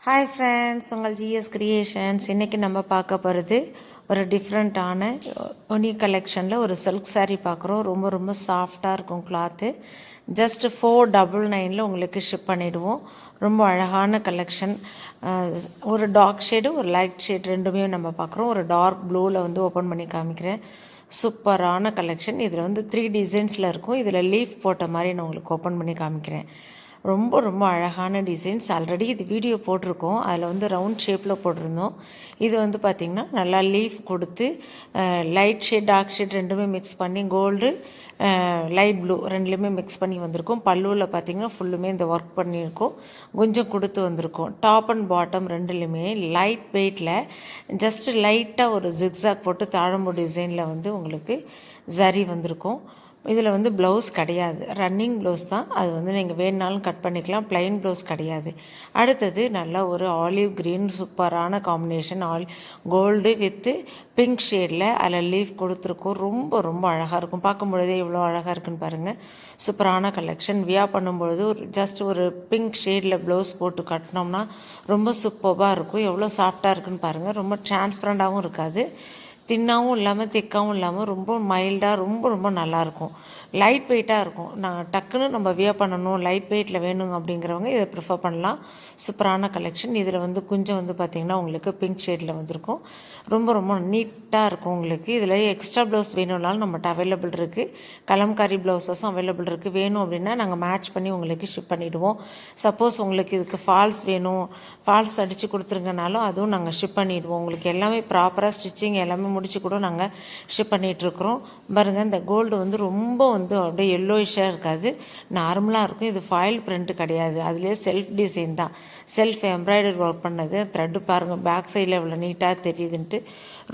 Hi friends, உங்கள் GS creations. இன்றைக்கி நம்ம பார்க்க போகிறது ஒரு டிஃப்ரெண்ட்டான ஒனி கலெக்ஷனில் ஒரு சில்க் சாரீ பார்க்குறோம். ரொம்ப ரொம்ப சாஃப்டாக இருக்கும் கிளாத்து. ஜஸ்ட் 499 உங்களுக்கு ஷிப் பண்ணிவிடுவோம். ரொம்ப அழகான கலெக்ஷன். ஒரு டார்க் ஷேடு ஒரு லைட் ஷேட் ரெண்டுமே நம்ம பார்க்குறோம். ஒரு டார்க் ப்ளூவில் ஓப்பன் பண்ணி காமிக்கிறேன். சூப்பரான கலெக்ஷன். இதில் 3 டிசைன்ஸில் இருக்கும். இதில் லீஃப் போட்ட மாதிரி நான் உங்களுக்கு ஓப்பன் பண்ணி காமிக்கிறேன். ரொம்ப ரொம்ப அழகான டிசைன்ஸ். ஆல்ரெடி இது வீடியோ போட்டிருக்கோம். அதில் ரவுண்ட் ஷேப்பில் போட்டிருந்தோம். இது பார்த்திங்கன்னா நல்லா லீஃப் கொடுத்து லைட் ஷேட் டார்க் ஷேட் ரெண்டுமே மிக்ஸ் பண்ணி கோல்டு லைட் ப்ளூ ரெண்டுலேயுமே மிக்ஸ் பண்ணி வந்திருக்கும். பல்லுவில் பார்த்திங்கன்னா ஃபுல்லுமே இந்த ஒர்க் பண்ணியிருக்கோம். கொஞ்சம் கொடுத்து வந்திருக்கும். டாப் அண்ட் பாட்டம் ரெண்டுலேயுமே லைட் வெயிட்டில் ஜஸ்ட்டு லைட்டாக ஒரு ஜிக்ஸாக் போட்டு தாழம்பு டிசைனில் உங்களுக்கு ஜரி வந்திருக்கும். இதில் ப்ளவுஸ் கிடையாது, ரன்னிங் ப்ளவுஸ் தான். அது நீங்கள் வேணுனாலும் கட் பண்ணிக்கலாம். ப்ளைன் ப்ளவுஸ் கிடையாது. அடுத்தது நல்லா ஒரு ஆலிவ் க்ரீன் சூப்பரான காம்பினேஷன். கோல்டு வித்து பிங்க் ஷேடில் அதில் லீஃப் கொடுத்துருக்கோம். ரொம்ப ரொம்ப அழகாக இருக்கும். பார்க்கும் பொழுதே இவ்வளோ அழகாக இருக்குன்னு பாருங்கள். சூப்பரான கலெக்ஷன். வியா பண்ணும்பொழுது ஜஸ்ட் ஒரு பிங்க் ஷேடில் ப்ளவுஸ் போட்டு கட்டினோம்னா ரொம்ப சூப்பராக இருக்கும். எவ்வளோ சாஃப்டாக இருக்குன்னு பாருங்கள். ரொம்ப டிரான்ஸ்பரண்ட்டாகவும் இருக்காது, தின்னாகவும் இல்லாமல் திக்காகவும் இல்லாமல் ரொம்ப மைல்டாக ரொம்ப ரொம்ப நல்லாயிருக்கும். லைட் வெயிட்டாக இருக்கும். நான் டக்குன்னு நம்ம வியர் பண்ணணும், லைட் வெயிட்டில் வேணும் அப்படிங்கிறவங்க இதை ப்ரிஃபர் பண்ணலாம். சூப்பரான கலெக்ஷன். இதில் கொஞ்சம் பார்த்திங்கன்னா உங்களுக்கு பிங்க் ஷேடில் வந்திருக்கும். ரொம்ப ரொம்ப நீட்டாக இருக்கும் உங்களுக்கு. இதில் எக்ஸ்ட்ரா ப்ளவுஸ் வேணும்னாலும் நம்மகிட்ட அவைலபிள் இருக்குது. கலம்காரி ப்ளவுஸஸும் அவைலபிள் இருக்குது. வேணும் அப்படின்னா நாங்கள் மேட்ச் பண்ணி உங்களுக்கு ஷிப் பண்ணிவிடுவோம். சப்போஸ் உங்களுக்கு இதுக்கு ஃபால்ஸ் வேணும், ஃபால்ஸ் அடித்து கொடுத்துருங்கனாலும் அதுவும் நாங்கள் ஷிப் பண்ணிவிடுவோம். உங்களுக்கு எல்லாமே ப்ராப்பராக ஸ்டிச்சிங் எல்லாமே முடிச்சு கூட நாங்கள் ஷிப் பண்ணிகிட்ருக்குறோம். பாருங்கள், இந்த கோல்டு ரொம்ப அப்படியே எல்லோயிஷாக இருக்காது, நார்மலாக இருக்கும். இது ஃபாயில் பிரிண்ட் கிடையாது, அதுலேயே செல்ஃப் டிசைன் தான். செல்ஃப் எம்ப்ராய்டரி ஒர்க் பண்ணது. த்ரெட்டு பாருங்கள், பேக் சைடில் இவ்வளோ நீட்டாக தெரியுதுன்ட்டு.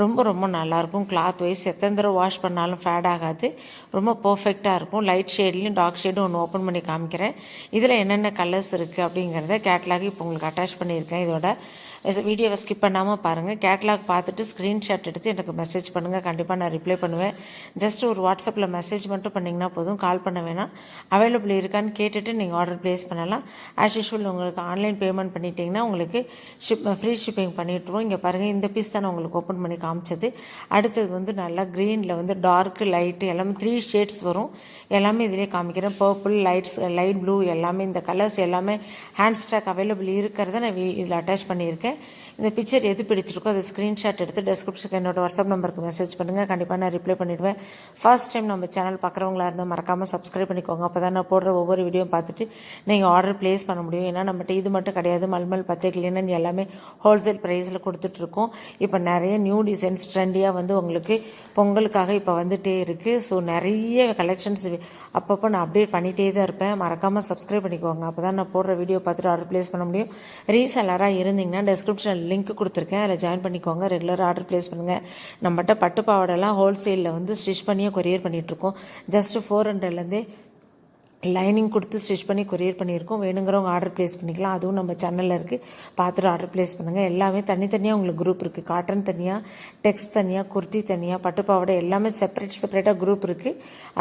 ரொம்ப ரொம்ப நல்லாயிருக்கும். கிளாத் வைஸ் எத்தனை தடவை வாஷ் பண்ணாலும் ஃபேட் ஆகாது. ரொம்ப பர்ஃபெக்டாக இருக்கும். லைட் ஷேட்லேயும் டார்க் ஷேடும் ஒன்று ஓப்பன் பண்ணி காமிக்கிறேன். இதில் என்னென்ன கலர்ஸ் இருக்குது அப்படிங்கிறத கேட்லாக் இப்போ உங்களுக்கு அட்டாச் பண்ணியிருக்கேன். இதோட வீடியோவை ஸ்கிப் பண்ணாமல் பாருங்கள். கேட்லாக் பார்த்துட்டு ஸ்க்ரீன்ஷாட் எடுத்து எனக்கு மெசேஜ் பண்ணுங்கள். கண்டிப்பாக நான் ரிப்ளை பண்ணுவேன். ஜஸ்ட் ஒரு வாட்ஸ்அப்பில் மெசேஜ் மட்டும் பண்ணிங்கன்னா போதும், கால் பண்ண வேணாம். அவைலபிள் இருக்கான்னு கேட்டுட்டு நீங்கள் ஆர்டர் ப்ளேஸ் பண்ணலாம். ஆஸ் யூஷுவல் உங்களுக்கு ஆன்லைன் பேமெண்ட் பண்ணிட்டீங்கன்னா உங்களுக்கு ஃப்ரீ ஷிப்பிங் பண்ணிவிட்ருவோம். இங்கே பாருங்கள், இந்த பீஸ் தான் நான் உங்களுக்கு ஓப்பன் பண்ணி காமிச்சது. அடுத்தது நல்லா க்ரீனில் டார்க்கு லைட்டு எல்லாமே 3 ஷேட்ஸ் வரும். எல்லாமே இதிலே காமிக்கிறேன். பர்பிள் லைட் ப்ளூ எல்லாமே இந்த கலர்ஸ் எல்லாமே ஹேண்ட் ஸ்டாக் அவைலபிள் இருக்கிறத நான் இதில் அட்டாச் பண்ணியிருக்கேன். இந்த பிக்சர் எது பிடிச்சிருக்கோ அதை ஸ்க்ரீன்ஷாட் எடுத்து டெஸ்கிரிப்ஷனுக்கு என்னோட வாட்ஸ்அப் நம்பருக்கு மெசேஜ் பண்ணுங்கள். கண்டிப்பாக நான் ரிப்ளை பண்ணிவிடுவேன். ஃபர்ஸ்ட் டைம் நம்ம சேனல் பார்க்குறவங்களா இருந்தால் மறக்காமல் சப்ஸ்கிரைப் பண்ணிக்கோங்க. அப்போ தான் நான் போடுற ஒவ்வொரு வீடியோ பார்த்துட்டு நீங்கள் ஆர்டர் ப்ளேஸ் பண்ண முடியும். ஏன்னா நம்மகிட்ட இது மட்டும் கிடையாது, மல்மல் பச்சை கிளீனன் எல்லாமே ஹோல்சேல் ப்ரைஸில் கொடுத்துட்ருக்கோம். இப்போ நிறைய நியூ டிசைன்ஸ் ட்ரெண்டியாக உங்களுக்கு பொங்கலுக்காக இப்போ வந்துகிட்டே இருக்குது. ஸோ நிறைய கலெக்ஷன்ஸ் அப்பப்போ நான் அப்டேட் பண்ணிகிட்டே தான் இருப்பேன். மறக்காமல் சப்ஸ்கிரைப் பண்ணிக்கோங்க. அப்போ தான் நான் போடுற வீடியோ பார்த்துட்டு ஆர்டர் ப்ளேஸ் பண்ண முடியும். ரீசெல்லராக இருந்தீங்கன்னா டிஸ்கிரிப்ஷனில் லிங்க் கொடுத்துருக்கேன், அதில் ஜாயின் பண்ணிக்கோங்க. ரெகுலராக ஆர்டர் ப்ளேஸ் பண்ணுங்கள். நம்மகிட்ட பட்டு பாவாடெல்லாம் ஹோல்சேலில் ஸ்டிச் பண்ணியே கொரியர் பண்ணிகிட்ருக்கோம். ஜஸ்ட்டு 400லேருந்தே லைனிங் கொடுத்து ஸ்டிச் பண்ணி கொரியர் பண்ணியிருக்கோம். வேணுங்கிறவங்க ஆர்டர் ப்ளேஸ் பண்ணிக்கலாம். அதுவும் நம்ம சேனலில் இருக்குது, பார்த்துட்டு ஆர்டர் ப்ளேஸ் பண்ணுங்கள். எல்லாமே தனித்தனியாக உங்களுக்கு குரூப் இருக்குது. காட்டன் தனியாக, டெக்ஸ்ட் தனியாக, குர்த்தி தனியாக, பட்டுப்பாவடை எல்லாமே செப்பரேட்டாக குரூப் இருக்குது.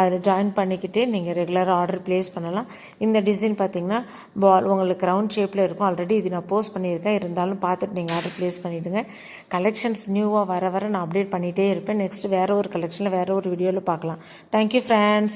அதில் ஜாயின் பண்ணிக்கிட்டே நீங்கள் ரெகுலராக ஆர்டர் ப்ளேஸ் பண்ணலாம். இந்த டிசைன் பார்த்திங்கன்னா உங்களுக்கு ரவுண்ட் ஷேப்பில் இருக்கும். ஆல்ரெடி இது நான் போஸ்ட் பண்ணியிருக்கேன், இருந்தாலும் பார்த்துட்டு நீங்கள் ஆர்டர் ப்ளேஸ் பண்ணிவிடுங்க. கலெக்ஷன்ஸ் நியூவாக வர நான் அப்டேட் பண்ணிகிட்டே இருப்பேன். நெக்ஸ்ட் வேறு ஒரு கலெக்ஷனில் வேறு ஒரு வீடியோவில் பார்க்கலாம். Thank you friends.